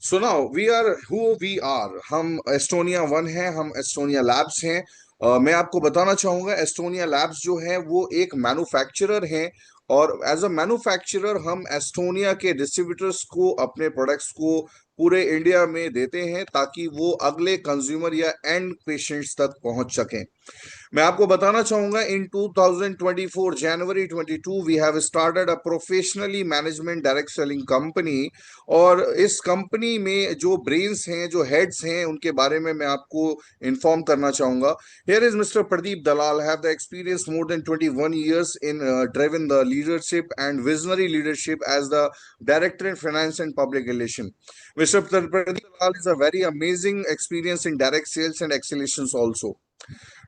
So now we are who we are. हम Estonia one हैं, हम एस्टोनिया लैब्स हैं। मैं आपको बताना चाहूंगा एस्टोनिया लैब्स जो है वो एक मैन्युफैक्चरर हैं। और एज अ मैन्युफैक्चरर हम एस्टोनिया के डिस्ट्रीब्यूटर्स को अपने प्रोडक्ट्स को पूरे इंडिया में देते हैं ताकि वो अगले कंज्यूमर या एंड पेशेंट्स तक पहुंच सकें। मैं आपको बताना चाहूंगा in 2024 January 22 we have started a professionally management direct selling company. और इस कंपनी में जो ब्रेन्स हैं, जो हेड्स हैं, उनके बारे में मैं आपको इन्फॉर्म करना चाहूंगा। Here is mister Pradeep Dalal have the experience more than 21 years in driven the leadership and visionary leadership as the director in finance and public relation. Mr. Pradeep Dalal is a very amazing experience in direct sales and exhibitions also.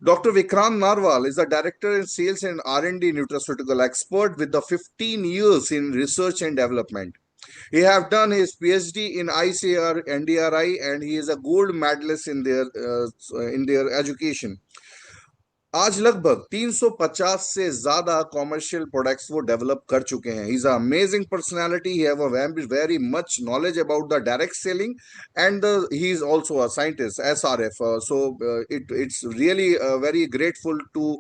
Dr. Vikrant Narwal is the director in sales and R&D nutraceutical expert with the 15 years in research and development. He have done his PhD in ICR NDRI and he is a gold medalist in their education. आज लगभग 350 से ज्यादा commercial products वो develop कर चुके हैं। He is amazing personality, he have a very much knowledge about the direct selling and he is also a scientist SRF। So it's really very grateful to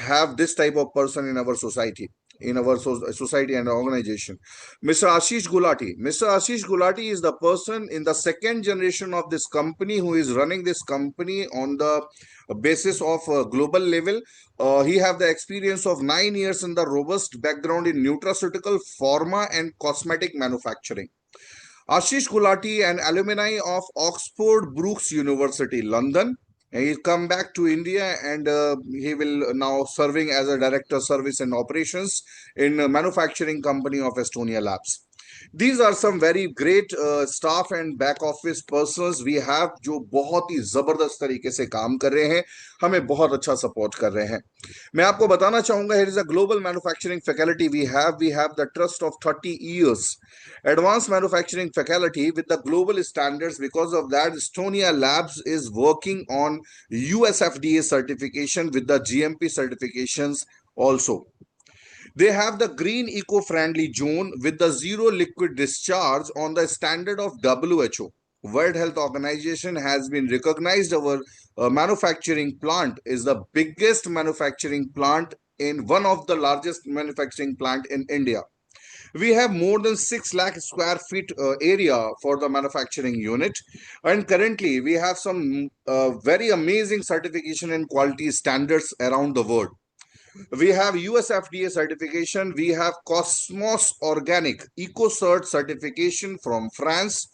have this type of person in our society and organization. Mr. Ashish Gulati. Mr. Ashish Gulati is the person in the second generation of this company who is running this company on the basis of global level. He have the experience of 9 years in the robust background in nutraceutical, pharma, and cosmetic manufacturing. Ashish Gulati, an alumni of Oxford Brookes University, London. He come back to India and he will now serving as a director service and operations in a manufacturing company of Estonia Labs. These are some very great staff and back office persons we have जो बहुत ही जबरदस्त तरीके से काम कर रहे हैं, हमें बहुत अच्छा सपोर्ट कर रहे हैं। मैं आपको बताना चाहूंगा here is a global manufacturing faculty we have the trust of 30 years advanced manufacturing faculty with the global standards. Because of that, Estonia Labs is working on USFDA certification with the GMP certifications also. They have the green eco-friendly zone with the zero liquid discharge on the standard of WHO. World Health Organization has been recognized our manufacturing plant is the biggest manufacturing plant in one of the largest manufacturing plant in India. We have more than 6 lakh square feet area for the manufacturing unit, and currently we have some very amazing certification and quality standards around the world. We have USFDA certification, we have Cosmos Organic EcoCert certification from France.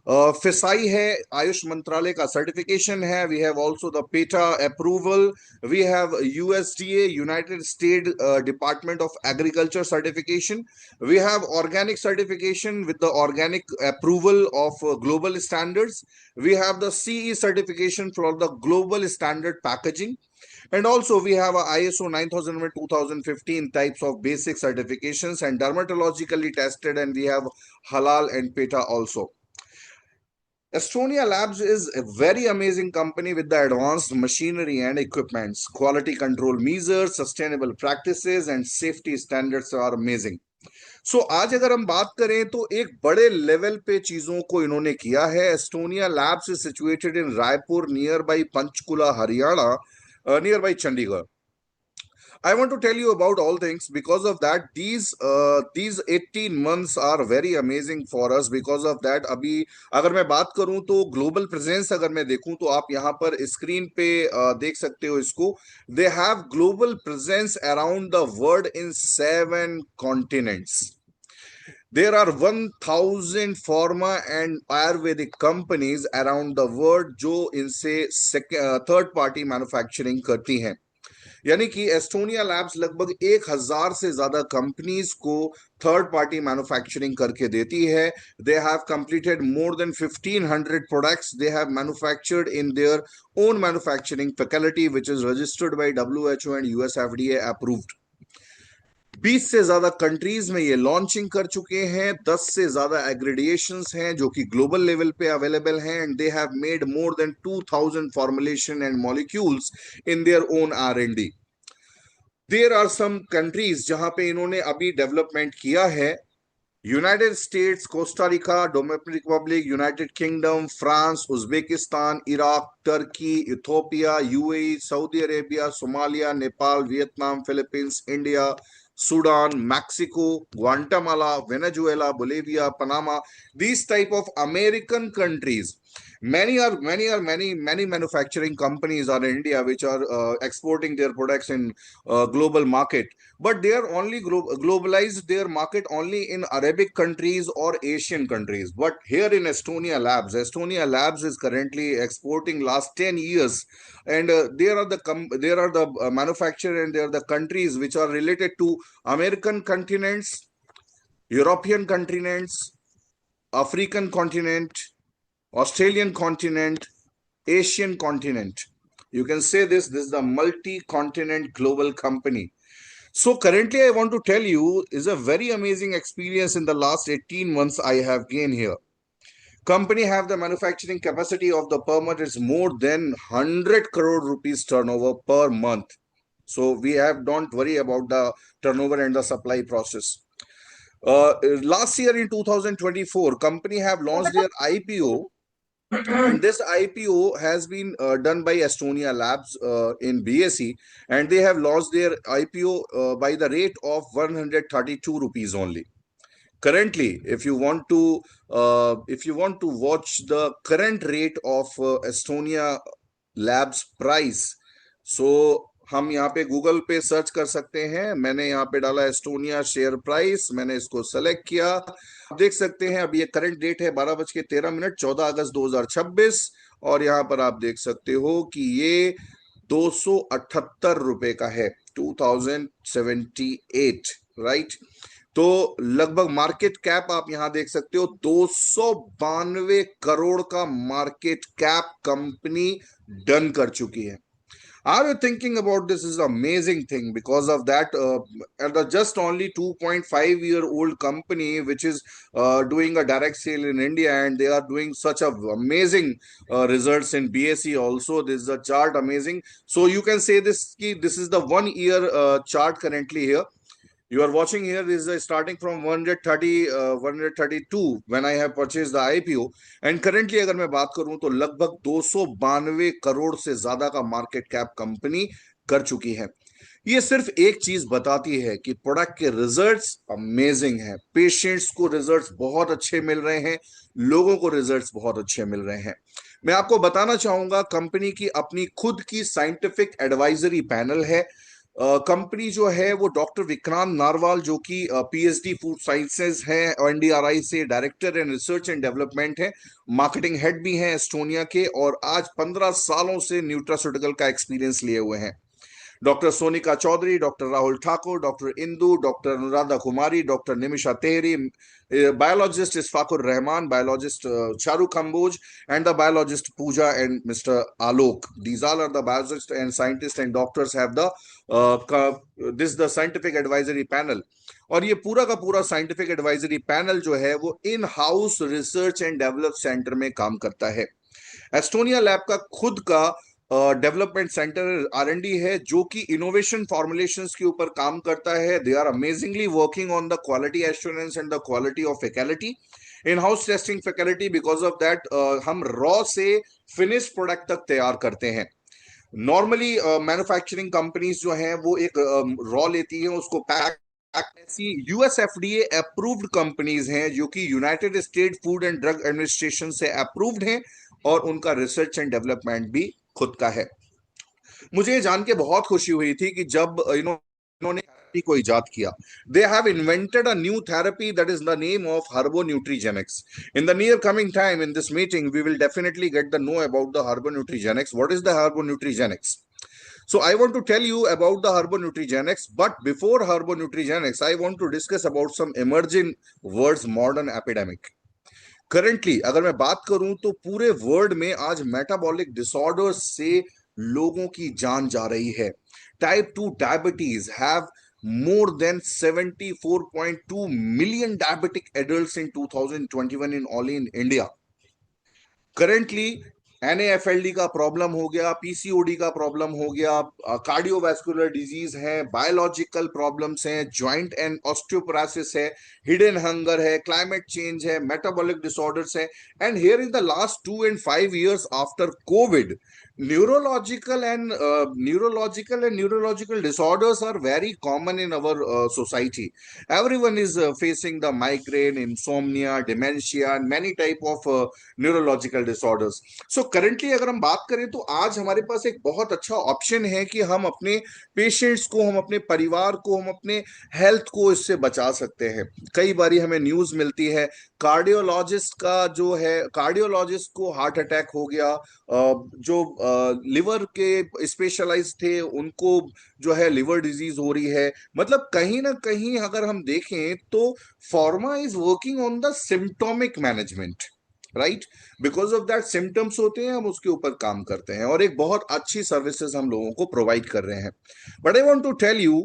FISAI है, आयुष मंत्रालय का certification है। We have also the PETA approval, we have USDA United State Department of Agriculture certification, we have organic certification with the organic approval of global standards, we have the CE certification for the global standard packaging, and also we have a ISO 9000 and 2015 types of basic certifications and dermatologically tested, and we have halal and PETA also. Estonia Labs is a very amazing company with the advanced machinery and equipments. Quality control measures, sustainable practices, and safety standards are amazing. सो आज अगर हम बात करें तो एक बड़े level पे चीजों को इन्होंने किया है। Estonia labs is situated in Raipur near by Panchkula Haryana, near by Chandigarh. I want to tell you about all things. Because of that, these 18 months are very amazing for us. Because of that, अभी अगर मैं बात करूं तो ग्लोबल प्रेजेंस अगर मैं देखूं तो आप यहां पर स्क्रीन पे देख सकते हो इसको। They have global presence around the world in 7 continents. There are 1000 pharma and Ayurvedic companies around the world जो इनसे थर्ड पार्टी मैन्युफैक्चरिंग करती हैं। यानी कि एस्टोनिया लैब्स लगभग 1000 से ज्यादा कंपनीज को थर्ड पार्टी मैन्युफैक्चरिंग करके देती है। They have completed more than 1500 products they have manufactured in their own manufacturing faculty which is registered bye WHO and USFDA approved. 20 से ज्यादा कंट्रीज में ये लॉन्चिंग कर चुके हैं। 10 से ज्यादा एग्रेडिएशंस हैं जो कि ग्लोबल लेवल पे अवेलेबल हैं, and they have made more than 2000 formulation and molecules in their own R&D. There are some countries जहां पे इन्होंने अभी डेवलपमेंट किया है। United States, Costa Rica, Dominican Republic, United Kingdom, France, Uzbekistan, Iraq, Turkey, Ethiopia, UAE, Saudi Arabia, Somalia, Nepal, Vietnam, Philippines, India, Sudan, Mexico, Guatemala, Venezuela, Bolivia, Panama. These type of American countries. Many manufacturing companies are in India which are exporting their products in global market, but they are only globalized their market only in Arabic countries or Asian countries. But here in Estonia Labs is currently exporting last 10 years, and there are the manufacturer, and there are the countries which are related to American continents, European continents, African continent, Australian continent, Asian continent. You can say this is the multi-continent global company. So currently, I want to tell you is a very amazing experience in the last 18 months I have gained here. Company have the manufacturing capacity of the per month is more than 100 crore rupees turnover per month. So we have don't worry about the turnover and the supply process. Last year in 2024, company have launched their IPO, and this IPO has been done by Estonia Labs in BSE, and they have launched their IPO by the rate of 132 rupees only. Currently, if you want to watch the current rate of Estonia Labs price, so हम यहाँ पे Google पे search कर सकते हैं। मैंने यहाँ पे डाला एस्टोनिया शेयर प्राइस, मैंने इसको सेलेक्ट किया। आप देख सकते हैं अभी ये करंट डेट है 12:13, 14 अगस्त 2026, और यहाँ पर आप देख सकते हो कि ये 278 रुपए का है, 2078, राइट। तो लगभग मार्केट कैप आप यहां देख सकते हो, 292 करोड़ का मार्केट कैप कंपनी डन कर चुकी है। Are you thinking about this? Is amazing thing because of that at the just only 2.5-year-old company which is doing a direct sale in India, and they are doing such a amazing results in BSE also. This is a chart amazing. So you can say this is the 1 year chart currently here. You are watching here. This is starting from 132 when I have purchased the IPO, and currently अगर मैं बात करूं तो लगभग 292 करोड़ से ज्यादा का market cap company कर चुकी है। ये सिर्फ एक चीज बताती है कि प्रोडक्ट के रिजल्ट्स अमेजिंग हैं, पेशेंट्स को रिजल्ट्स बहुत अच्छे मिल रहे हैं, लोगों को रिजल्ट्स बहुत अच्छे मिल रहे हैं। मैं आपको बताना चाहूंगा कंपनी की अपनी खुद की साइंटिफिक एडवाइजरी पैनल है। कंपनी जो है वो डॉक्टर विक्रांत नारवाल, जो कि पीएचडी फूड साइंसेज हैं, एनडीआरआई से director and research and development है, मार्केटिंग हेड भी हैं एस्टोनिया के, और आज 15 सालों से न्यूट्रास्यूटिकल का एक्सपीरियंस लिए हुए हैं। Doctor Sonika Chaudhary, doctor Rahul Thakur, doctor Indu, doctor Anuradha Kumari, doctor Nimisha Tehri, biologist is Fakur Rahman, biologist Charuk Kamboj, and the biologist Pooja and Mr. Alok. These all are the biologists and scientists and doctors have the this the scientific advisory panel. और ये पूरा का पूरा scientific advisory panel जो है वो in house research and develop centre में काम करता है। एस्टोनिया लैब का खुद का डेवलपमेंट सेंटर R&D है, जो कि इनोवेशन फॉर्मुलेशंस के ऊपर काम करता है। They are amazingly working on the quality assurance and the quality of faculty, in house testing faculty. Because of that हम रॉ से फिनिश प्रोडक्ट तक तैयार करते हैं। नॉर्मली मैन्युफैक्चरिंग कंपनीज जो हैं वो एक रॉ लेती हैं, उसको पैक। ऐसी USFDA अप्रूव्ड कंपनीज हैं जो कि United state food and drug administration से अप्रूव्ड हैं, और उनका रिसर्च एंड डेवलपमेंट भी खुद का है। मुझे ये जान के बहुत खुशी हुई थी कि जब इन्होंने थेरेपी को इजाद किया। They have invented a new therapy that is the name of herbonutrigenics. In the near coming time in this meeting we will definitely get the know about the herbonutrigenics. What is the herbonutrigenics? So I want to tell you about the harbonutrijenics, but before harbonutrijenics, I want to discuss about some emerging words modern epidemic. Currently अगर मैं बात करूं तो पूरे world में आज metabolic disorders से लोगों की जान जा रही है। Type 2 diabetes have more than 74.2 million diabetic adults in 2021 in only in India. Currently, NAFLD का प्रॉब्लम हो गया, PCOD का प्रॉब्लम हो गया, कार्डियोवैस्कुलर डिजीज है, बायोलॉजिकल प्रॉब्लम्स हैं, जॉइंट एंड ऑस्टियोपोरोसिस है, हिडन हंगर है, क्लाइमेट चेंज है, मेटाबॉलिक डिसऑर्डर्स है, and here in the last 2 and 5 years after Covid, neurological disorders are very common in our society. Everyone is facing the migraine, insomnia, dementia, and many type of neurological disorders. So currently अगर हम बात करें तो आज हमारे पास एक बहुत अच्छा ऑप्शन है कि हम अपने पेशेंट्स को, हम अपने परिवार को, हम अपने हेल्थ को इससे बचा सकते हैं। कई बारी हमें न्यूज मिलती है कार्डियोलॉजिस्ट का जो है, कार्डियोलॉजिस्ट को हार्ट अटैक हो गया, जो लिवर के स्पेशलाइज थे उनको जो है लिवर डिजीज हो रही है। मतलब कहीं ना कहीं अगर हम देखें तो pharma is working on the symptomatic management, right. Because of that symptoms होते हैं, हम उसके ऊपर काम करते हैं और एक बहुत अच्छी सर्विसेज हम लोगों को प्रोवाइड कर रहे हैं। But I want to tell you,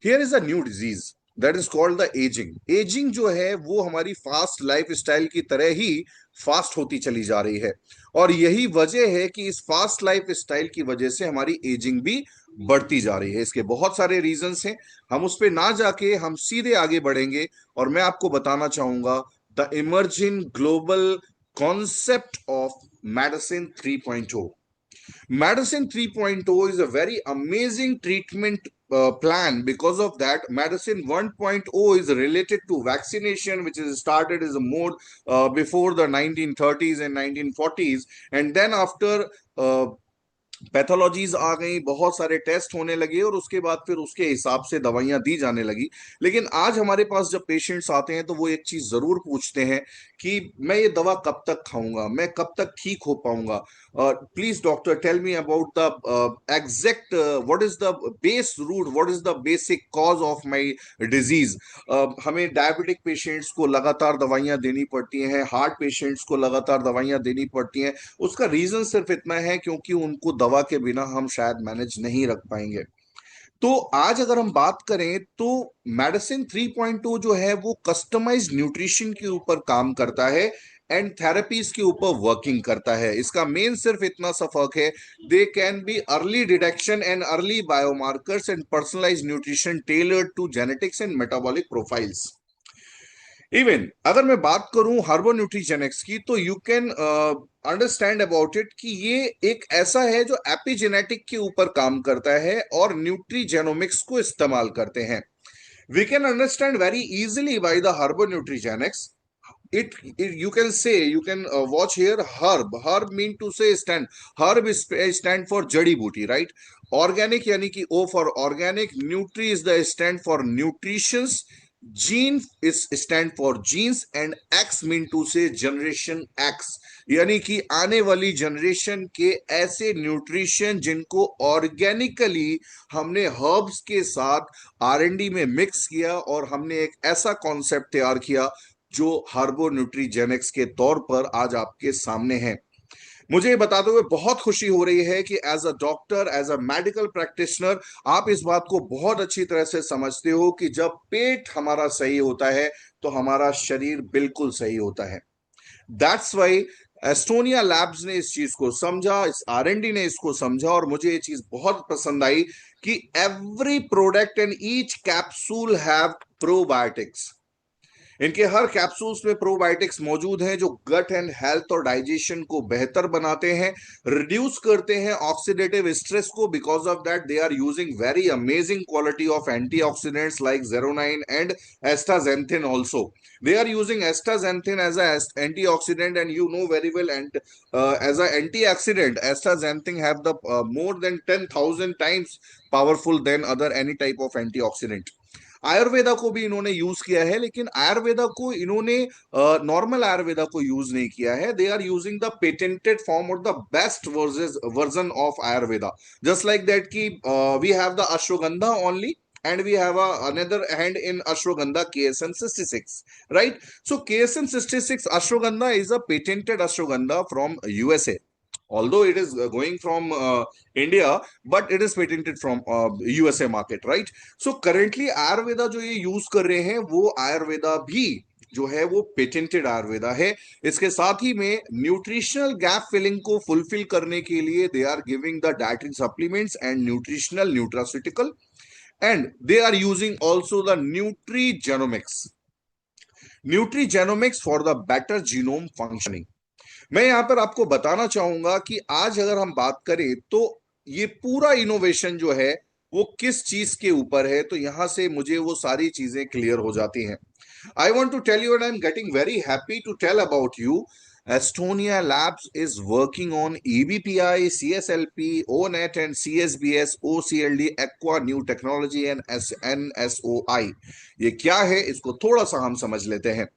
here is a new disease that is called the ageing. Ageing जो है वो हमारी फास्ट लाइफ स्टाइल की तरह ही फास्ट होती चली जा रही है, और यही वजह है कि इस फास्ट लाइफ स्टाइल की वजह से हमारी एजिंग भी बढ़ती जा रही है। इसके बहुत सारे रीजंस हैं, हम उस पर ना जाके हम सीधे आगे बढ़ेंगे और मैं आपको बताना चाहूंगा the emerging global concept of medicine 3.0. Medicine 3.0 is a very amazing treatment plan. Because of that, medicine 1.0 is related to vaccination, which is started as a mode before the 1930s and 1940s, and then after pathologies आ गई, बहुत सारे test होने लगे और उसके बाद फिर उसके हिसाब से दवाइयां दी जाने लगी। लेकिन आज हमारे पास जब पेशेंट्स आते हैं तो वो एक चीज जरूर पूछते हैं कि मैं ये दवा कब तक खाऊंगा, मैं कब तक ठीक हो पाऊंगा। Please doctor tell me about the exact what is the base root, what is the basic cause of my disease. हमें डायबिटिक पेशेंट्स को लगातार दवाइयां देनी पड़ती हैं, हार्ट पेशेंट्स को लगातार दवाइयां देनी पड़ती हैं। उसका रीजन सिर्फ इतना है क्योंकि उनको दवा के बिना हम शायद मैनेज नहीं रख पाएंगे। तो आज अगर हम बात करें तो मेडिसिन 3.2 जो है वो कस्टमाइज्ड न्यूट्रिशन के ऊपर काम करता है एंड थेरेपीज के ऊपर वर्किंग करता है। इसका मेन सिर्फ इतना सा फर्क है, they can be early detection and early biomarkers and personalised nutrition tailored to genetics and metabolic profiles. Even अगर मैं बात करूं हर्बो न्यूट्रीजेनिक्स की तो you can understand about it कि ये एक ऐसा है जो एपिजेनेटिक के ऊपर काम करता है और न्यूट्रीजेनोमिक्स को इस्तेमाल करते हैं। We can understand very easily by the herbonutrigenics. it you can say, you can watch here, herb mean to say stand, herb is stand for jadi booty, right? Organic yani ki O for organic, nutri is the stand for nutritions, gene is stand for genes, and x mean to say generation x, यानी कि आने वाली generation के ऐसे nutrition जिनको organically हमने herbs के साथ R&D में मिक्स किया और हमने एक ऐसा कॉन्सेप्ट तैयार किया जो हर्बो न्यूट्रीजेनिक्स के तौर पर आज आपके सामने है। मुझे ये बताते हुए बहुत खुशी हो रही है कि as a doctor, as a medical practitioner, आप इस बात को बहुत अच्छी तरह से समझते हो कि जब पेट हमारा सही होता है तो हमारा शरीर बिल्कुल सही होता है। दैट्स वाई एस्टोनिया लैब्स ने इस चीज को समझा, इस R&D ने इसको समझा, और मुझे ये चीज बहुत पसंद आई कि every product and each capsule have probiotics. इनके हर कैप्सूल्स में प्रोबायोटिक्स मौजूद हैं जो गट एंड हेल्थ और डाइजेशन को बेहतर बनाते हैं, रिड्यूस करते हैं ऑक्सीडेटिव स्ट्रेस को। Because of that they are using very amazing quality of antioxidants like xeronine and astaxanthin also. They are using astaxanthin as an antioxidant, and you know very well, and as an antioxidant, astaxanthin have the more than 10,000 times powerful than other any type of antioxidant. Ayurveda को भी इन्होंने use किया है, लेकिन आयुर्वेदा को इन्होंने normal Ayurveda को use नहीं किया है। They are using the patented form और the best version of Ayurveda. Just like that कि we have the ashwagandha only and we have another hand in ashwagandha KSM 66, right? So KSM 66 ashwagandha is a patented ashwagandha from USA, although it is going from India, but it is patented from USA market, right? So currently ayurveda जो ये use कर रहे हैं वो ayurveda भी जो है वो पेटेंटेड आयुर्वेदा है। इसके साथ ही में न्यूट्रिशनल गैप फिलिंग को फुलफिल करने के लिए they are giving the dietary supplements and nutritional nutraceutical, and they are using also the nutrigenomics for the better genome functioning। मैं यहां पर आपको बताना चाहूंगा कि आज अगर हम बात करें तो ये पूरा इनोवेशन जो है वो किस चीज के ऊपर है, तो यहां से मुझे वो सारी चीजें क्लियर हो जाती हैं। I want to tell you, and I'm getting very happy to tell about you. Estonia Labs is working on EBPI, CSLP, ONET, and CSBS, OCLD, Aqua New Technology, and NSOI। ये क्या है, इसको थोड़ा सा हम समझ लेते हैं।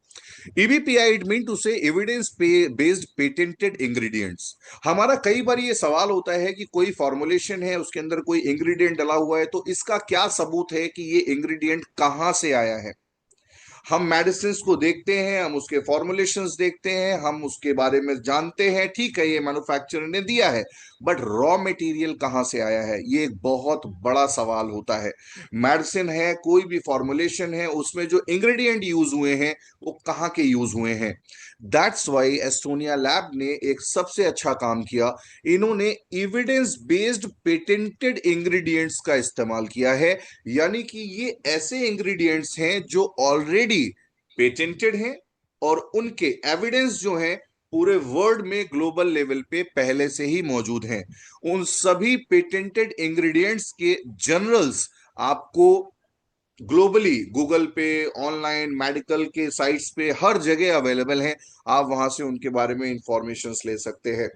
EBPI इट मीन टू से एविडेंस बेस्ड पेटेंटेड इंग्रेडिएंट्स। हमारा कई बार ये सवाल होता है कि कोई फॉर्मुलेशन है, उसके अंदर कोई इंग्रेडिएंट डला हुआ है, तो इसका क्या सबूत है कि ये इंग्रेडिएंट कहां से आया है। हम मेडिसिन को देखते हैं, हम उसके फॉर्मुलेशंस देखते हैं, हम उसके बारे में जानते हैं, ठीक है ये मैन्युफैक्चरर ने दिया है, बट रॉ मटेरियल कहां से आया है, ये एक बहुत बड़ा सवाल होता है। मेडिसिन है, कोई भी फॉर्मुलेशन है, उसमें जो इंग्रेडिएंट यूज हुए हैं वो कहाँ के यूज हुए हैं। दैट्स वाई एस्टोनिया लैब ने एक सबसे अच्छा काम किया, इन्होंने एविडेंस बेस्ड पेटेंटेड इंग्रेडिएंट्स का इस्तेमाल किया है। यानी कि ये ऐसे इंग्रेडिएंट्स हैं जो ऑलरेडी पेटेंटेड हैं और उनके एविडेंस जो हैं पूरे वर्ल्ड में ग्लोबल लेवल पे पहले से ही मौजूद हैं। उन सभी पेटेंटेड इंग्रेडिएंट्स के जनरल्स आपको ग्लोबली गूगल पे, ऑनलाइन मेडिकल के साइट्स पे हर जगह अवेलेबल हैं। आप वहां से उनके बारे में इंफॉर्मेशन ले सकते हैं।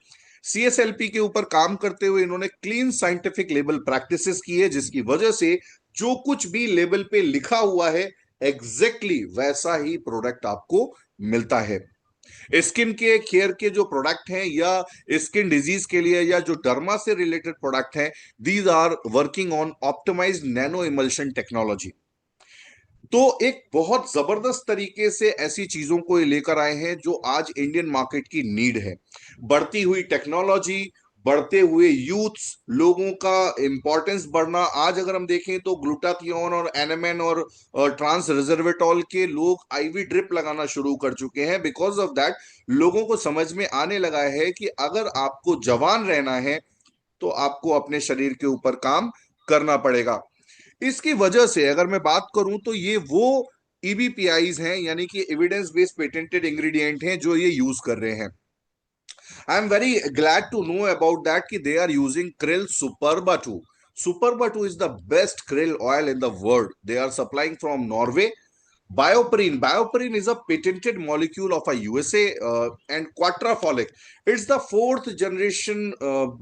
सीएसएलपी के ऊपर काम करते हुए इन्होंने क्लीन साइंटिफिक लेबल प्रैक्टिसेस की है, जिसकी वजह से जो कुछ भी लेबल पे लिखा हुआ है एग्जैक्टली वैसा ही प्रोडक्ट आपको मिलता है। स्किन के केयर के जो प्रोडक्ट हैं या स्किन डिजीज के लिए या जो डर्मा से रिलेटेड प्रोडक्ट हैं, these are working on optimised nano emulsion technology. तो एक बहुत जबरदस्त तरीके से ऐसी चीजों को लेकर आए हैं जो आज इंडियन मार्केट की नीड है। बढ़ती हुई टेक्नोलॉजी, बढ़ते हुए यूथ्स, लोगों का इंपॉर्टेंस बढ़ना। आज अगर हम देखें तो ग्लूटाथियोन और एनएमएन और ट्रांस रिजर्वेटॉल के लोग आईवी ड्रिप लगाना शुरू कर चुके हैं। बिकॉज ऑफ दैट लोगों को समझ में आने लगा है कि अगर आपको जवान रहना है तो आपको अपने शरीर के ऊपर काम करना पड़ेगा। इसकी वजह से अगर मैं बात करूं तो ये वो ईबीपीआईज हैं, यानी कि एविडेंस बेस्ड पेटेंटेड इंग्रेडिएंट हैं जो ये यूज कर रहे हैं। I am very glad to know about that कि they are using krill superba 2। superba 2 is the best krill oil in the world. They are supplying from Norway. Bioperine is a patented molecule of a USA, and quadrafolic. It's the fourth generation of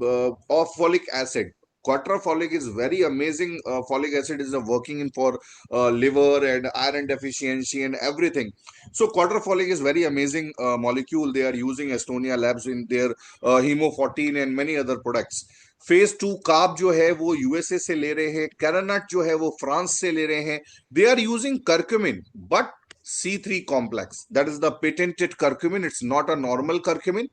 folic acid. Quadrafolic is very amazing. Folic acid is working in for liver and iron deficiency and everything. So quadrafolic is very amazing molecule. They are using Estonia Labs in their Hemo 14 and many other products. Phase 2 carb जो है वो USA से ले रहे हैं, कैरानट जो है वो फ्रांस से ले रहे हैं। They are using curcumin but C3 complex, that is the patented curcumin. It's not a normal curcumin.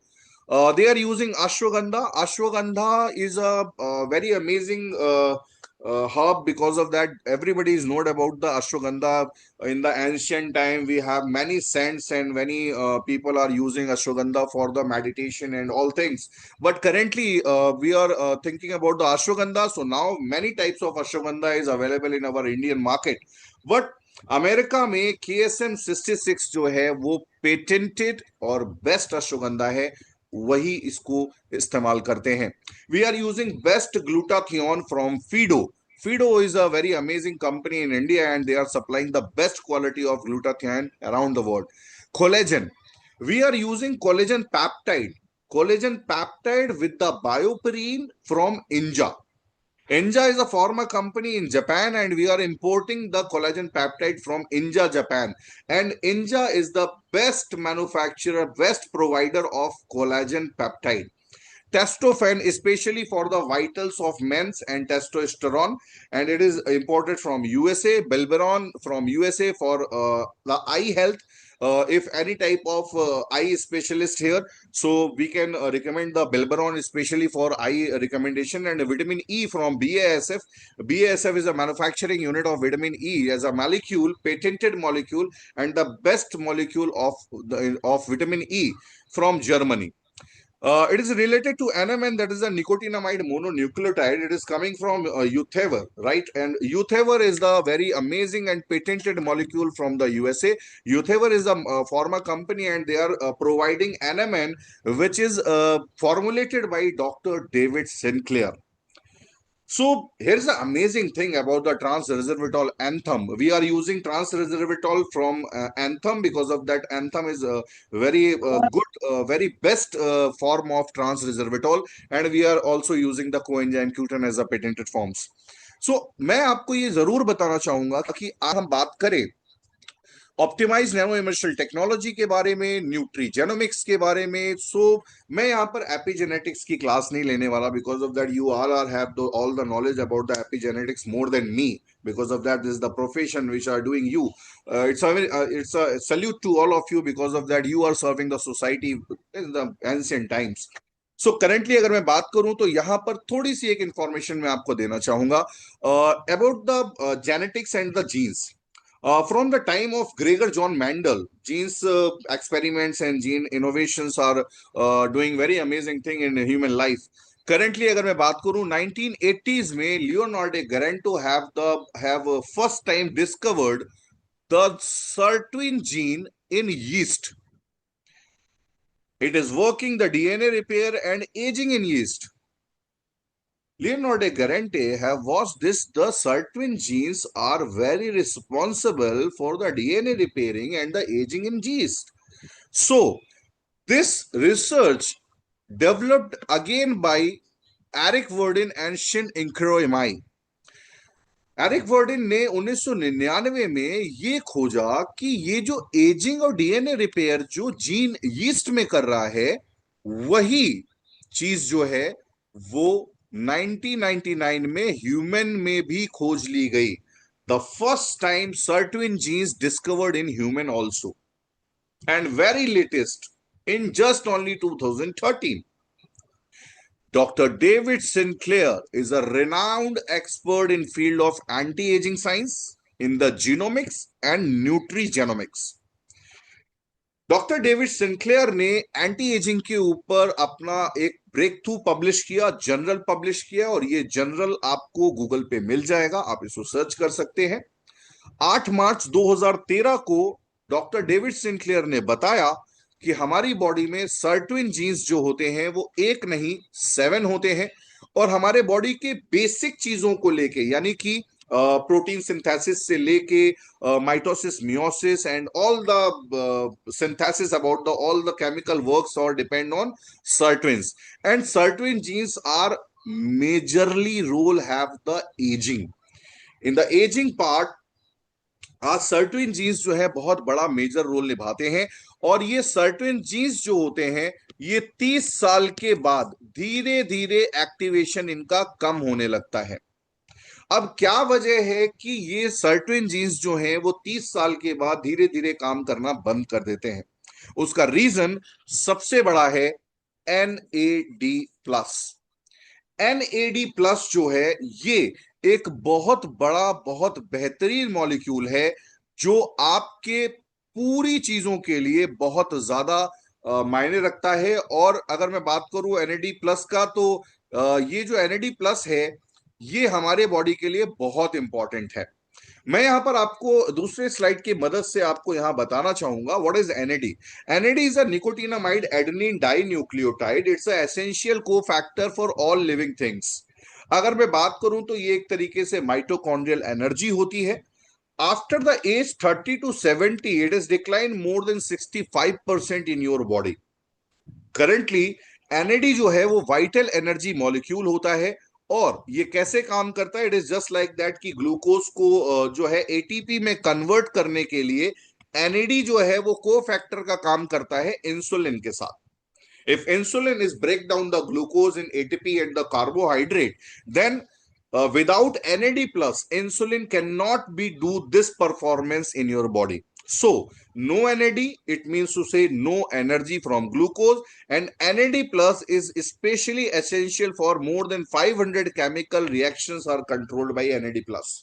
They are using ashwagandha. Ashwagandha is a very amazing herb. Because of that everybody is known about the ashwagandha. In the ancient time we have many saints and many people are using ashwagandha for the meditation and all things, but currently we are thinking about the ashwagandha. So now many types of ashwagandha is available in our Indian market, but America में KSM 66 जो है वो patented और best ashwagandha है, वही इसको इस्तेमाल करते हैं। We are using best glutathione from Fido. Fido is a very amazing company in India and they are supplying the best quality of glutathione around the world. Collagen. We are using collagen peptide. Collagen peptide with the bioperine from Inja. Inja is a pharma company in Japan and we are importing the collagen peptide from Inja, Japan. And Inja is the best manufacturer, best provider of collagen peptide. Testofen, especially for the vitals of men's and testosterone, and it is imported from USA. Belberon from USA for the eye health. if any type of eye specialist here, so we can recommend the Belberon especially for eye recommendation, and vitamin E from BASF. BASF is a manufacturing unit of vitamin E as a molecule, patented molecule, and the best molecule of vitamin E from Germany. It is related to NMN, that is a nicotinamide mononucleotide. It is coming from Euthaver, right? And Euthaver is the very amazing and patented molecule from the USA. Euthaver is a pharma company, and they are providing NMN, which is formulated by Dr. David Sinclair. So here's the amazing thing about the trans-resveratrol Anthem. We are using trans-resveratrol from Anthem because of that. Anthem is a very good, very best form of trans-resveratrol, and we are also using the coenzyme Q10 as a patented forms. So मैं आपको ये जरूर बताना चाहूंगा कि आज हम बात करें ऑप्टिमाइज नैनो इमर्शियल टेक्नोलॉजी के बारे में, न्यूट्रीजेनोमिक्स के बारे में. सो मैं यहाँ पर एपिजेनेटिक्स की क्लास नहीं लेने वाला, because of that you all are have all the knowledge about the epigenetics more than me, because of that this is the profession which are doing you. It's a salute to all of you, because of that you are serving the society in the ancient times. So currently अगर मैं बात करूं तो यहाँ पर थोड़ी सी एक information मैं आपको देना चाहूंगा about the genetics and the genes. From the time of Gregor John Mendel, genes experiments and gene innovations are doing very amazing thing in human life. Currently, अगर मैं बात करूं 1980s में Leonardo Garanto have first time discovered the sirtuin gene in yeast. It is working the DNA repair and aging in yeast. Leonardo Garante have watched this. The sirtuin genes are very responsible for the DNA repairing and the aging in yeast. So, this research developed again by Eric Verdin and Shin Inkeroimai. Eric Verdin ने 1999 में ये खोजा कि ये जो ageing और DNA repair जो gene yeast में कर रहा है, वही चीज जो है वो 1999 में ह्यूमन में भी खोज ली गई. The first time certain jeans discovered in human also, and very latest in just only 2013. Dr. David Sinclair is a renowned expert in field of anti-aging science in the genomics and nutrigenomics. Doctor David Sinclair ने anti ageing के ऊपर अपना एक break through publish किया, journal publish किया, और ये journal आपको गूगल पे मिल जाएगा, आप इसको सर्च कर सकते हैं. 8 मार्च 2013 को डॉक्टर डेविड सिंक्लेयर ने बताया कि हमारी बॉडी में सर्टेन जीन्स जो होते हैं वो एक नहीं 7 होते हैं, और हमारे बॉडी के बेसिक चीजों को लेके, यानी कि प्रोटीन सिंथेसिस से लेके mitosis, meiosis and all the synthesis about the all the chemical works और depend on certains, and certain genes are majorly role have the ageing. In the ageing part आज certain genes जो है बहुत बड़ा major role निभाते हैं, और ये सर्टेन जीन्स जो होते हैं ये 30 साल के बाद धीरे धीरे एक्टिवेशन इनका कम होने लगता है. अब क्या वजह है कि ये सर्टेन जीन्स जो हैं वो 30 साल के बाद धीरे धीरे काम करना बंद कर देते हैं? उसका रीजन सबसे बड़ा है NAD प्लस. NAD प्लस जो है ये एक बहुत बड़ा, बहुत बेहतरीन मॉलिक्यूल है जो आपके पूरी चीजों के लिए बहुत ज्यादा मायने रखता है. और अगर मैं बात करूं NAD प्लस का, तो ये जो NAD प्लस है ये हमारे बॉडी के लिए बहुत इंपॉर्टेंट है. मैं यहां पर आपको दूसरे स्लाइड की मदद से आपको यहां बताना चाहूंगा what is NAD. NAD is a nicotinamide adenine dinucleotide. It's a essential cofactor for all living things. अगर मैं बात करूं तो ये एक तरीके से माइटोकॉन्ड्रियल एनर्जी होती है. After the age 30 to 70 it is decline more than 65% in your body. Currently NAD जो है वो वाइटल एनर्जी मॉलिक्यूल होता है, और ये कैसे काम करता है? It is just like that कि ग्लूकोज को जो है ATP में कन्वर्ट करने के लिए NAD जो है वो कोफैक्टर का काम करता है इंसुलिन के साथ. If insulin is break down the glucose in ATP and the carbohydrate, then without NAD plus, insulin cannot be do this performance in your body. So, no NAD, it means to say no energy from glucose, and NAD plus is especially essential for more than 500 chemical reactions are controlled by NAD plus.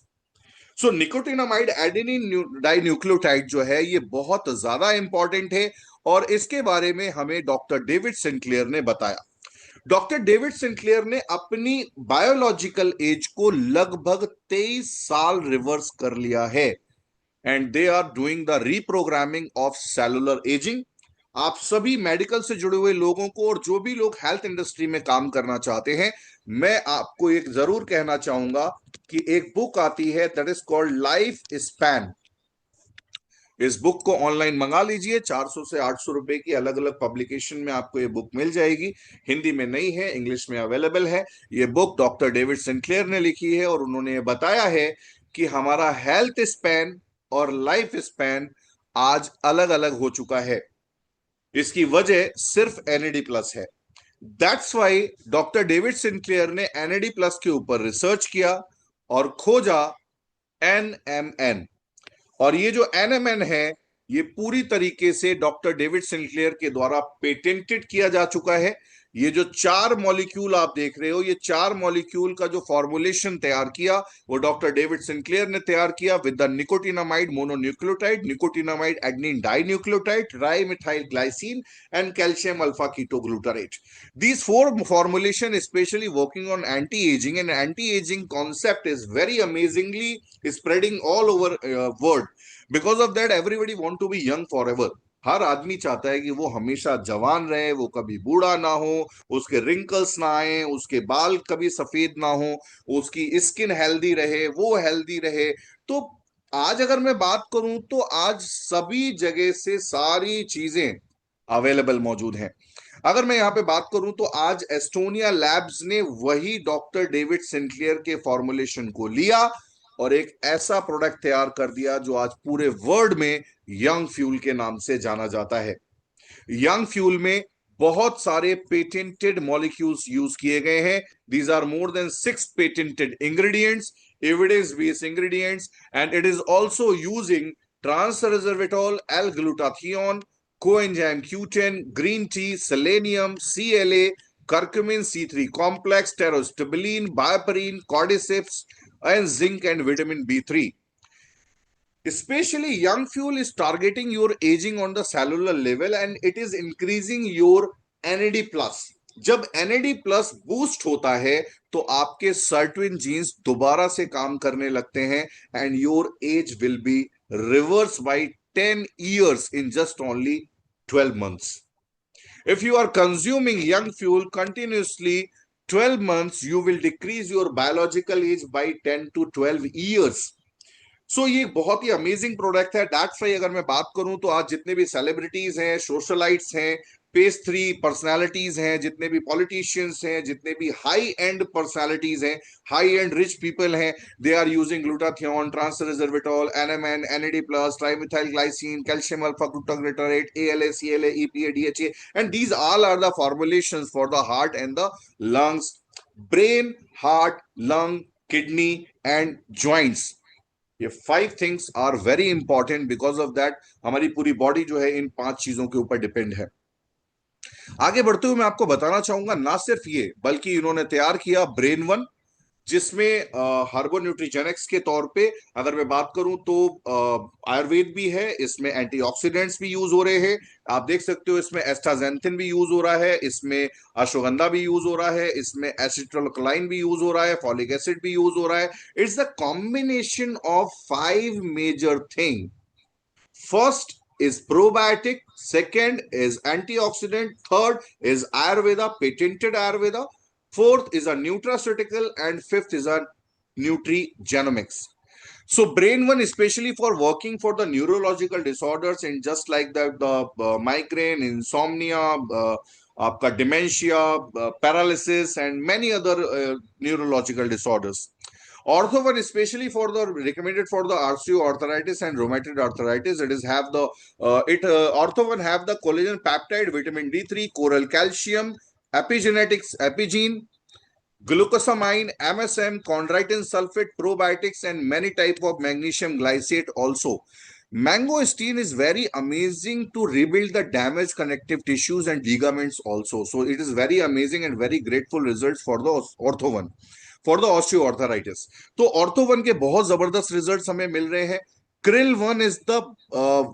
So nicotinamide adenine dinucleotide जो है ये बहुत ज्यादा important है, और इसके बारे में हमें डॉक्टर डेविड सिंक्लेयर ने बताया। डॉक्टर डेविड सिंक्लेयर ने अपनी बायोलॉजिकल एज को लगभग 23 साल रिवर्स कर लिया है, and they are doing the reprogramming of cellular ageing. आप सभी मेडिकल से जुड़े हुए लोगों को और जो भी लोग हेल्थ इंडस्ट्री में काम करना चाहते हैं, मैं आपको एक जरूर कहना चाहूंगा कि एक बुक आती है that is called life span. इस बुक को ऑनलाइन मंगा लीजिए, 400 से 800 रुपए की अलग अलग पब्लिकेशन में आपको ये बुक मिल जाएगी। हिंदी में नहीं है, इंग्लिश में अवेलेबल है। ये बुक डॉक्टर डेविड सिंक्लेयर ने लिखी है, और उन्होंने ये बताया है कि हमारा हेल्थ स्पैन और लाइफ स्पैन आज अलग अलग हो चुका है। इसकी वजह सिर्फ एनएडी प्लस है। That's why doctor David Sinclair ने एनएडी प्लस के ऊपर रिसर्च किया और खोजा एनएमएन। और ये जो एनएमएन है, ये पूरी तरीके से डॉक्टर डेविड सिंक्लेयर के द्वारा पेटेंटेड किया जा चुका है। ये जो 4 मॉलिक्यूल आप देख रहे हो, ये 4 मॉलिक्यूल का जो फॉर्मुलेशन तैयार किया वो डॉक्टर डेविड सिंक्लेयर ने तैयार किया with the nicotinamide mononucleotide, nicotinamide adenine dinucleotide, tri methyl glycine and calcium alpha ketoglutarate. These 4 formulation especially working on anti-aging, and anti-aging concept is very amazingly spreading all over world. Because of that everybody want to be young forever. हर आदमी चाहता है कि वो हमेशा जवान रहे, वो कभी बूढ़ा ना हो, उसके रिंकल्स ना आए, उसके बाल कभी सफेद ना हो, उसकी स्किन हेल्दी रहे, वो हेल्दी रहे। तो आज अगर मैं बात करूं तो आज सभी जगह से सारी चीजें अवेलेबल मौजूद हैं। अगर मैं यहां पे बात करूं तो आज एस्टोनिया लैब्स ने वही डॉक्टर डेविड सिंक्लेयर के फॉर्मुलेशन को लिया और एक ऐसा प्रोडक्ट तैयार कर दिया जो आज पूरे वर्ल्ड में यंग फ्यूल के नाम से जाना जाता है। यंग फ्यूल में बहुत सारे पेटेंटेड मॉलिक्यूल्स यूज किए गए हैं। These are more than 6 patented ingredients, evidence based ingredients, and it is also using trans resveratrol, L glutathione, coenzyme Q10, green tea, selenium, CLA, curcumin, C3 complex, pterostabilin, bioperine, cordyceps, and zinc and vitamin B3. Especially young fuel is targeting your aging on the cellular level, and it is increasing your NAD plus. जब NAD plus boost होता है तो आपके certain jeans दोबारा से काम करने लगते हैं, and your age will be reversed by 10 years in just only 12 months. If you are consuming young fuel continuously 12 months, you will decrease your biological age by 10 to 12 years. सो ये बहुत ही amazing product है। That's why अगर मैं बात करूं तो आज जितने भी सेलिब्रिटीज हैं, सोशलाइट्स हैं, पेज 3 पर्सनालिटीज हैं, जितने भी पॉलिटिशियंस हैं, जितने भी हाई एंड पर्सनालिटीज हैं, हाई एंड रिच पीपल हैं, they are using glutathione, trans resveratrol, NMN, NAD plus, trimethyl glycine, calcium alpha glutaglutarate, ALA, CLA, EPA, DHA, and these all are the formulations for the heart and the lungs, brain, heart, lung, kidney and joints. ये 5 things are very important. Because of that हमारी पूरी body जो है इन 5 चीजों के ऊपर depend है। आगे बढ़ते हुए मैं आपको बताना चाहूंगा ना सिर्फ ये, बल्कि इन्होंने तैयार किया ब्रेन वन, जिसमें हार्बो न्यूट्रीजेनिक्स के तौर पे अगर मैं बात करूं तो आयुर्वेद भी है, इसमें एंटीऑक्सीडेंट्स भी यूज हो रहे हैं। आप देख सकते हो इसमें एस्टाजेंथिन भी यूज हो रहा है, इसमें अश्वगंधा भी यूज हो रहा है, इसमें एसिट्रोलाइकोलाइन भी यूज हो रहा है, फॉलिक एसिड भी यूज हो रहा है। It's the combination of 5 major thing. First is probiotic, second is antioxidant, third is ayurveda, patented ayurveda, fourth is a nutraceutical, and fifth is a nutrigenomics. So brain one especially for working for the neurological disorders, and just like the migraine, insomnia, आपका dementia, paralysis, and many other neurological disorders. Ortho one especially for the recommended for the osteoarthritis and rheumatoid arthritis. It is have the ortho one have the collagen peptide, vitamin D3, coral calcium, epigenetics, epigene, glucosamine, MSM, chondroitin sulfate, probiotics, and many type of magnesium glycate also. Mangosteen is very amazing to rebuild the damaged connective tissues and ligaments also. So it is very amazing and very grateful results for the ortho one, for the osteoarthritis. तो ortho one के बहुत जबरदस्त results हमें मिल रहे हैं. Krill one is the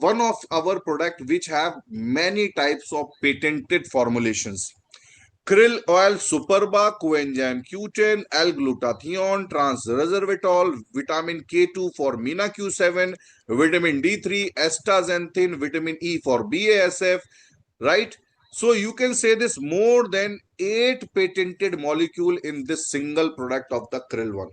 one of our product which have many types of patented formulations. Krill oil superba, coenzyme Q10, L-glutathione, trans-resveratrol, vitamin K2 for Mina Q7, vitamin D3, astaxanthin, vitamin E for BASF, right? So you can say this more than 8 patented molecule in this single product of the Krill one.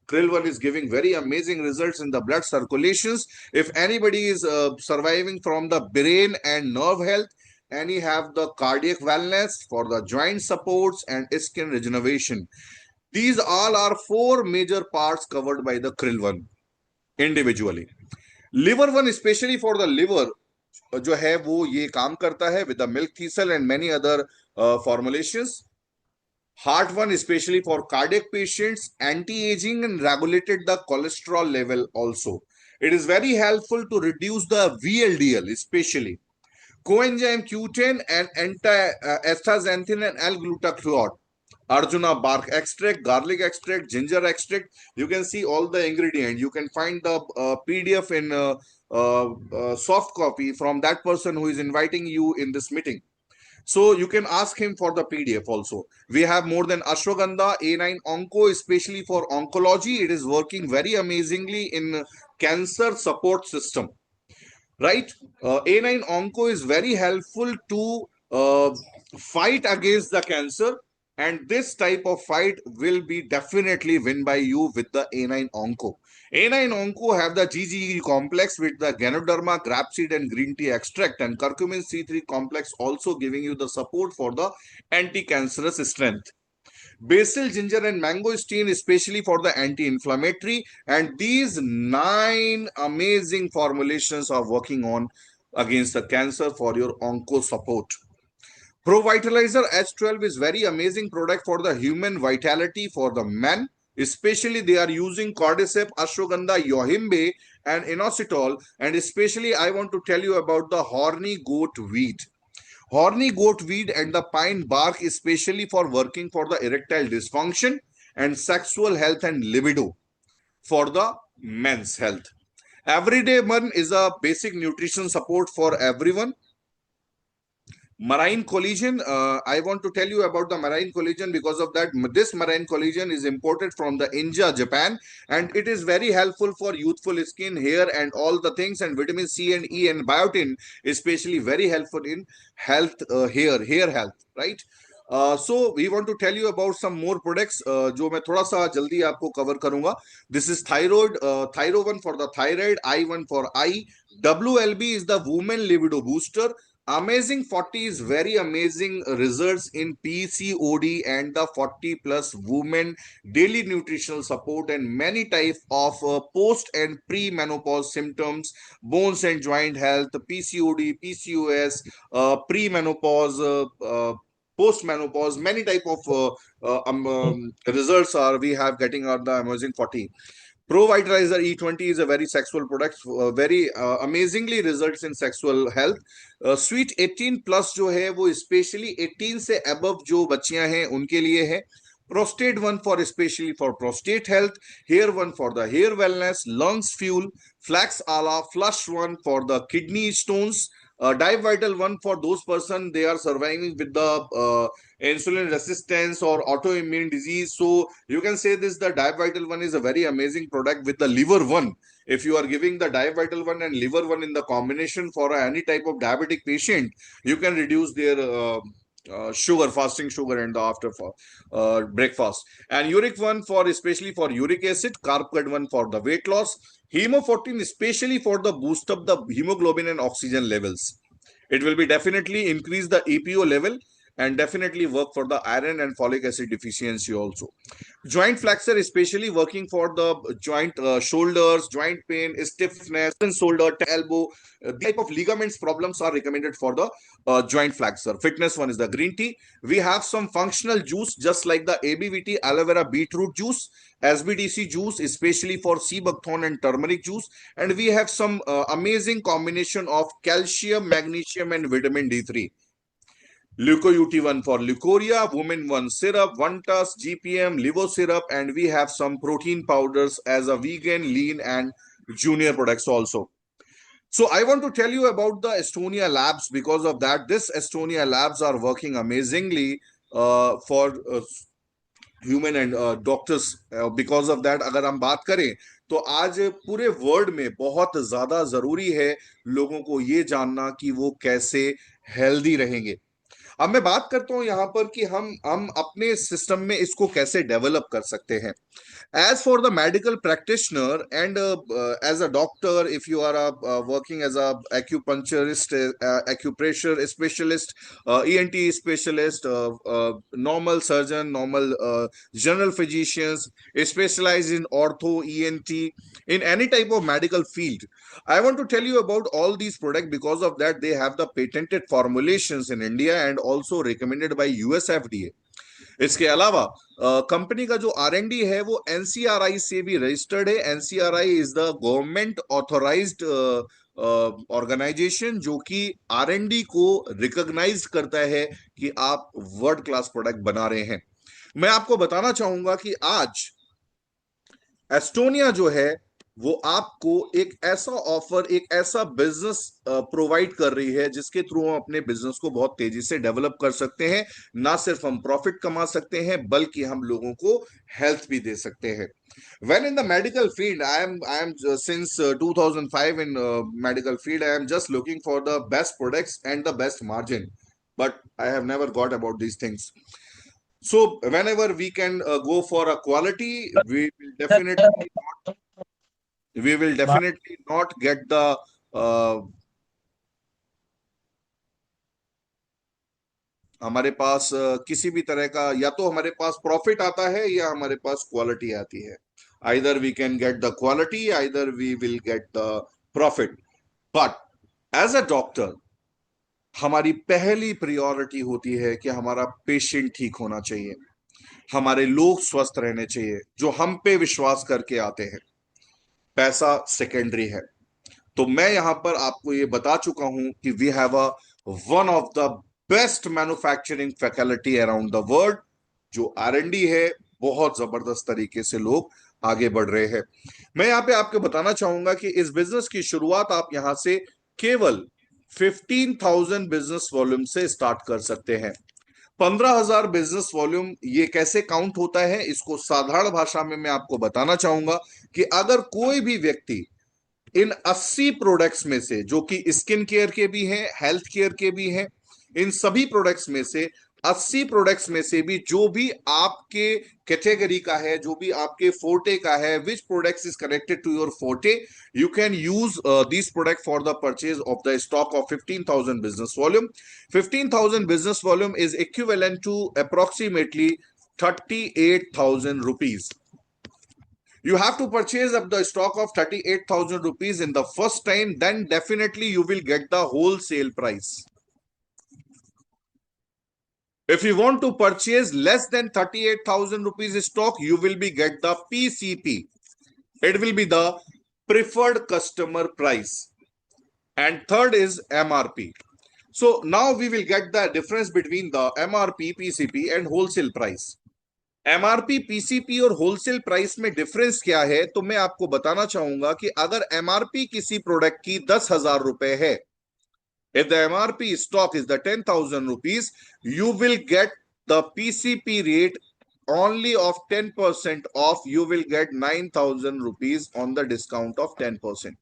Krill one is giving very amazing results in the blood circulations. If anybody is surviving from the brain and nerve health, and you have the cardiac wellness for the joint supports and skin regeneration. These all are 4 major parts covered by the Krill one individually. Liver one, especially for the liver, जो है वो ये काम करता है with the milk thistle and many other formulations. Heart one, especially for cardiac patients, anti-aging and regulated the cholesterol level also. It is very helpful to reduce the VLDL, especially. Coenzyme Q10 and astaxanthin and L-glutathione. Arjuna bark extract, garlic extract, ginger extract. You can see all the ingredients. You can find the PDF in soft copy from that person who is inviting you in this meeting. So you can ask him for the PDF also. We have more than Ashwagandha, A9 Onco, especially for oncology. It is working very amazingly in cancer support system. Right? A9 Onco is very helpful to fight against the cancer, and this type of fight will be definitely win by you with the A9 Onco. A9 Onco have the GGE complex with the Ganoderma, grapeseed and green tea extract, and curcumin C3 complex also giving you the support for the anti-cancerous strength. Basil, ginger, and mangosteen, especially for the anti-inflammatory. And these 9 amazing formulations are working on against the cancer for your onco support. Pro Vitalizer H12 is very amazing product for the human vitality for the men. Especially they are using cordyceps, ashwagandha, yohimbe, and inositol. And especially I want to tell you about the horny goat weed. Horny goat weed and the pine bark, especially for working for the erectile dysfunction and sexual health and libido for the men's health. Everyday one is a basic nutrition support for everyone. Marine collagen, I want to tell you about the marine collagen because of that. This marine collagen is imported from the India, Japan, and it is very helpful for youthful skin, hair, and all the things. And vitamin C and E and biotin, especially very helpful in health, hair health, right? So we want to tell you about some more products जो मैं थोड़ा सा जल्दी आपको cover करूंगा. This is thyroid, Thyro1 for the thyroid, I1 for eye. WLB is the woman libido booster. Amazing 40 is very amazing results in PCOD and the 40 plus women daily nutritional support and many type of post and pre-menopause symptoms, bones and joint health, PCOD, PCOS, pre-menopause, post-menopause, many type of results are we have getting out the Amazing 40. Pro Vitalizer E20 is a very sexual product, very amazingly results in sexual health. Sweet 18 plus जो है वो especially 18 से above जो बच्चियां हैं उनके लिए है. Prostate one for especially for prostate health, hair one for the hair wellness, lungs fuel, flax ala, flush one for the kidney stones, Dive Vital one for those person they are surviving with the insulin resistance or autoimmune disease. So you can say this, the Dive Vital one is a very amazing product with the liver one. If you are giving the Dive Vital one and liver one in the combination for any type of diabetic patient, you can reduce their sugar, fasting sugar and the after breakfast. And uric one for especially for uric acid, carb cut one for the weight loss, hemo 14 especially for the boost up the hemoglobin and oxygen levels. It will be definitely increase the EPO level and definitely work for the iron and folic acid deficiency also. Joint flexor, especially working for the joint shoulders, joint pain, stiffness, shoulder, elbow, type of ligaments problems are recommended for the joint flexor. Fitness one is the green tea. We have some functional juice just like the ABVT, aloe vera, beetroot juice, SBDC juice, especially for sea buckthorn and turmeric juice. And we have some amazing combination of calcium, magnesium, and vitamin D3. Leuco-UT1 for leukorrhea, women 1 syrup, 1 TUS, GPM, Livo syrup, and we have some protein powders as a vegan, lean, and junior products also. So I want to tell you about the Estonia labs. Because of that, this Estonia labs are working amazingly for human and doctors. Because of that अगर हम बात करें तो आज पूरे world में बहुत ज्यादा जरूरी है लोगों को ये जानना कि वो कैसे हेल्दी रहेंगे. अब मैं बात करता हूं यहां पर कि हम अपने सिस्टम में इसको कैसे डेवलप कर सकते हैं. As for the medical practitioner and as a doctor, if you are working as a acupuncturist, acupressure specialist, ENT specialist, normal surgeon, normal general physicians, specialized in ortho, ENT, in any type of medical field, I want to tell you about all these products. Because of that, they have the patented formulations in India and also recommended by US FDA. इसके अलावा company का जो R&D है वो NCRI से भी registered है. NCRI is the government authorised organisation जो कि R&D को रिकॉग्नाइज करता है कि आप वर्ल्ड क्लास प्रोडक्ट बना रहे हैं. मैं आपको बताना चाहूंगा कि आज एस्टोनिया जो है वो आपको एक ऐसा ऑफर, एक ऐसा बिजनेस प्रोवाइड कर रही है जिसके थ्रू हम अपने बिजनेस को बहुत तेजी से डेवलप कर सकते हैं. ना सिर्फ हम प्रॉफिट कमा सकते हैं बल्कि हम लोगों को हेल्थ भी दे सकते हैं. When in the medical field, I am since 2005 in medical field. I am just looking for the best products and the best margin, but I have never got about these things. So whenever we can go for a quality, we will definitely not get the हमारे पास किसी भी तरह का या तो हमारे पास profit आता है या हमारे पास क्वालिटी आती है. Either we can get the quality, either we will get the profit. But as a doctor हमारी पहली प्रायोरिटी होती है कि हमारा पेशेंट ठीक होना चाहिए, हमारे लोग स्वस्थ रहने चाहिए जो हम पे विश्वास करके आते हैं. पैसा सेकेंडरी है. तो मैं यहां पर आपको ये बता चुका हूं कि we have a one of the best manufacturing faculty around the world. जो R&D है बहुत जबरदस्त तरीके से लोग आगे बढ़ रहे हैं. मैं यहां पे आपको बताना चाहूंगा कि इस बिजनेस की शुरुआत आप यहां से केवल 15,000 बिजनेस वॉल्यूम से स्टार्ट कर सकते हैं. 15,000 बिजनेस वॉल्यूम ये कैसे काउंट होता है इसको साधारण भाषा में मैं आपको बताना चाहूंगा कि अगर कोई भी व्यक्ति इन 80 प्रोडक्ट्स में से, जो कि स्किन केयर के भी हैं, हेल्थ केयर के भी हैं, इन सभी प्रोडक्ट्स में से 80 प्रोडक्ट्स में से भी जो भी आपके कैटेगरी का है, जो भी आपके फोर्टे का है, which products is connected to your forte, you can use this product for the purchase of the stock of 15,000 business volume. 15,000 business volume is equivalent to approximately 38,000 rupees. You have to purchase up the stock of 38,000 rupees in the first time, then definitely you will get the wholesale price. If you want to purchase less than 38,000 rupees stock, you will be get the PCP. It will be the preferred customer price. And third is MRP. So now we will get the difference between the MRP, PCP and wholesale price. MRP, PCP और wholesale price में difference क्या है तो मैं आपको बताना चाहूंगा कि अगर MRP किसी प्रोडक्ट की 10,000 रुपए है, if the MRP stock is the 10,000 rupees, you will get the PCP rate only of 10% off. You will get 9,000 rupees on the discount of 10%.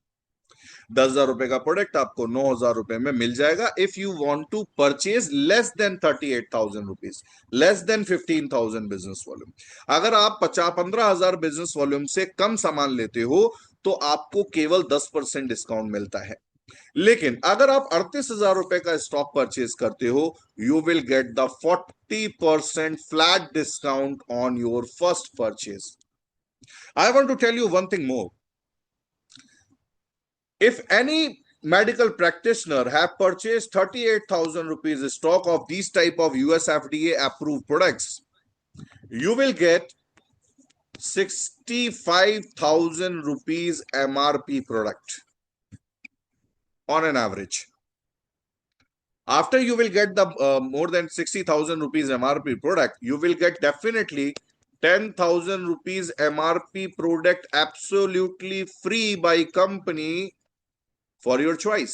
10,000 रुपए का प्रोडक्ट आपको 9,000 रुपए में मिल जाएगा. If you want to purchase less than 38,000 rupees, less than 15,000 business volume. अगर आप 15,000 business volume से कम सामान लेते हो तो आपको केवल 10% डिस्काउंट मिलता है. लेकिन अगर आप 38,000 रुपए का स्टॉक परचेज करते हो, you will get the 40% flat discount on your first purchase. I want to tell you one thing more. If any medical practitioner have purchased 38,000 rupees stock of these type of US FDA approved products, you will get 65,000 rupees MRP product on an average. After you will get the more than 60,000 rupees MRP product, you will get definitely 10,000 rupees MRP product absolutely free by company for your choice.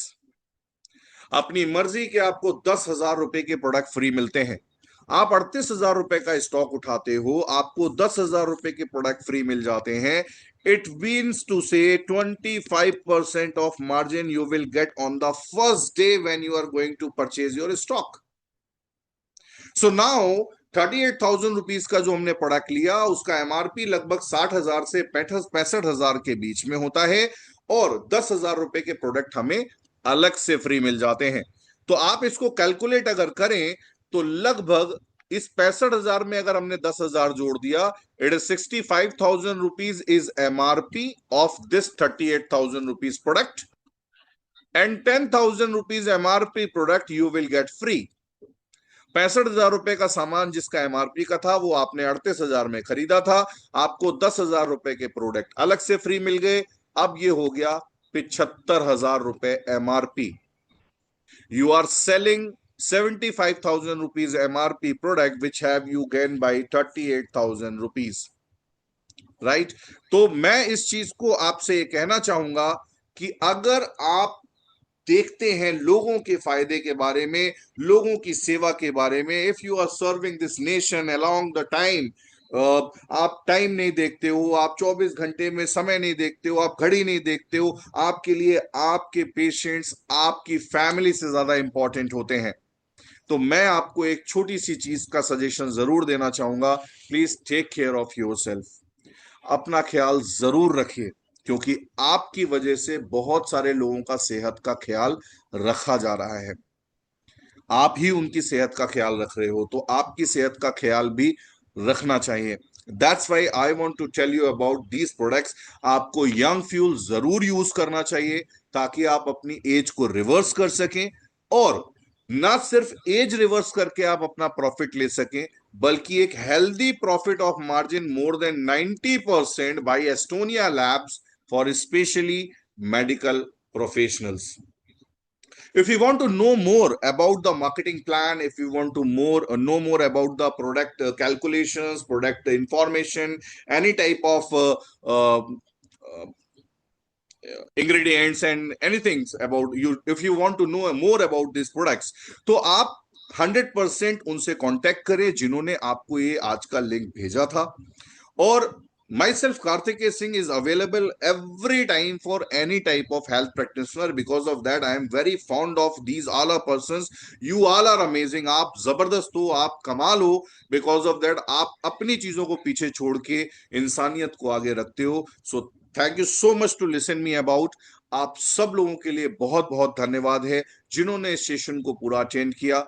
अपनी मर्जी के आपको 10,000 रुपए के product free मिलते हैं. आप 38,000 रुपए का स्टॉक उठाते हो, आपको 10,000 रुपए के प्रोडक्ट फ्री मिल जाते हैं. It means to say 25% of margin you will get on the first day when you are going to purchase your stock. So now 38,000 rupees का जो हमने प्रोडक्ट लिया, उसका एमआरपी लगभग 60,000 से 65,000 के बीच में होता है, और 10,000 रुपए के प्रोडक्ट हमें अलग से फ्री मिल जाते हैं. तो आप इसको कैलकुलेट अगर करें तो लगभग इस 65,000 में अगर हमने 10,000 जोड़ दिया, it is 65,000 rupees is MRP of this 38,000 rupees product, and 10,000 rupees MRP product you will get free. 65,000 रुपए का सामान जिसका एमआरपी का था वो आपने 38,000 में खरीदा था, आपको 10,000 रुपए के प्रोडक्ट अलग से फ्री मिल गए. अब ये हो गया 75,000 रुपए MRP. You are selling 75,000 rupees MRP product which have you gained by 38,000 rupees. Right. तो मैं इस चीज को आपसे ये कहना चाहूंगा कि अगर आप देखते हैं लोगों के फायदे के बारे में, लोगों की सेवा के बारे में, if you are serving this nation along the time, आप टाइम नहीं देखते हो, आप 24 घंटे में समय नहीं देखते हो, आप घड़ी नहीं देखते हो, आपके लिए आपके पेशेंट्स आपकी फैमिली से ज्यादा इंपॉर्टेंट होते हैं. तो मैं आपको एक छोटी सी चीज का सजेशन जरूर देना चाहूंगा. Please take care of yourself. अपना ख्याल जरूर रखिए, क्योंकि आपकी वजह से बहुत सारे लोगों का सेहत का ख्याल रखा जा रहा है. आप ही उनकी सेहत का ख्याल रख रहे हो, तो आपकी सेहत का ख्याल भी रखना चाहिए. That's why I want to tell you about these products. आपको यंग फ्यूल जरूर यूज करना चाहिए, ताकि आप अपनी एज को रिवर्स कर सकें, और ना सिर्फ एज रिवर्स करके आप अपना प्रॉफिट ले सकें, बल्कि एक healthy profit of margin more than 90% by Estonia labs for specially medical professionals. If you want to know more about the marketing plan, if you want to know more about the product calculations, product information, any type of ingredients and anything about you, if you want to know more about these products, तो आप 100% उनसे contact करें जिन्होंने आपको ये आज का link भेजा था. और myself Karthikeya Singh is available every time for any type of health practitioner. Because of that I am very fond of these all are persons. You all are amazing. आप जबरदस्त हो, आप कमाल हो. Because of that आप अपनी चीजों को पीछे छोड़ के इंसानियत को आगे रखते हो. So thank you so much to listen me about. आप सब लोगों के लिए बहुत बहुत धन्यवाद है जिन्होंने इस सेशन को पूरा अटेंड किया.